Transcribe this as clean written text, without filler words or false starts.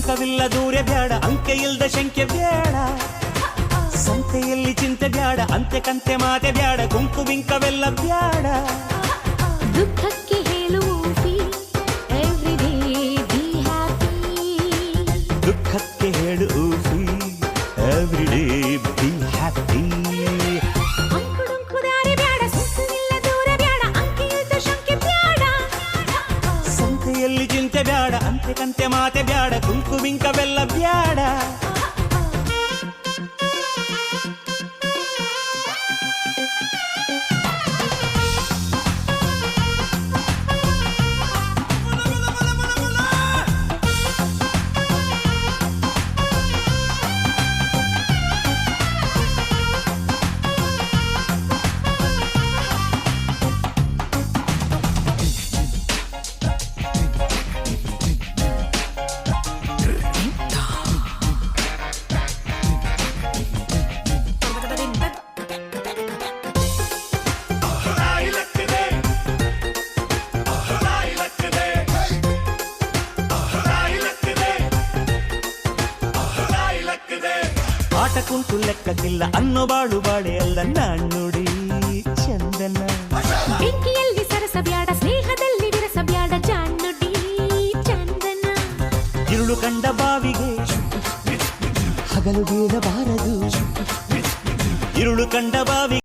ಸುಖವಿಲ್ಲ ದೂರ ಬ್ಯಾಡ ಅಂಕೆ ಇಲ್ದ ಶಂಕೆ ಬ್ಯಾಡ ಸಂತೆಯಲ್ಲಿ ಚಿಂತೆ ಬ್ಯಾಡ ಅಂತೆ ಕಂತೆ ಮಾತೆ ಬ್ಯಾಡ ಗುಂಪು ಬಿಂಕವೆಲ್ಲ ಬ್ಯಾಡ ದುಃಖಕ್ಕೆ ಹೇಳು ಎವ್ರಿಡೇ ಬಿ ಹ್ಯಾಪಿ ದುಃಖಕ್ಕೆ ಹೇಳು ಎವ್ರಿಡೇ ಬಿ ಹ್ಯಾಪಿ ಅಂಕುಡೊಂಕು ದಾರಿ ಬ್ಯಾಡ ಸುಖವಿಲ್ಲ ದೂರ ಬ್ಯಾಡ ಅಂಕೆ ಇಲ್ದ ಶಂಕೆ ಬ್ಯಾಡ ಸಂತೆಯಲ್ಲಿ ಚಿಂತೆ ಬ್ಯಾಡ ಅಂತೆ ಕಂತೆ ಮಾತೆ ಬ್ಯಾಡ ಗುಂಪು ಬಿಂಕವೆಲ್ಲ ಬ್ಯಾಡ ಆಟ ಕುಂಟು ಲೆಕ್ಕಕ್ಕಿಲ್ಲ ಅನ್ನೋ ಬಾಳು ಬಾಳೆ ಅಲ್ಲ ನಾಣ್ಣುಡಿ ಚಂದನ ಬೆಂಕಿಯಲ್ಲಿ ಸರಸ ಬ್ಯಾಡ ಸ್ನೇಹದಲ್ಲಿ ವಿರಸ ಬ್ಯಾಡ ಜಾಣ್ಣುಡಿ ಚಂದನ ഇരുಳು ಕಂಡ ಬಾವಿಗೆ ಹಗಲು ಬೀಳಬಾರದು ഇരുಳು ಕಂಡ ಬಾವಿಗೆ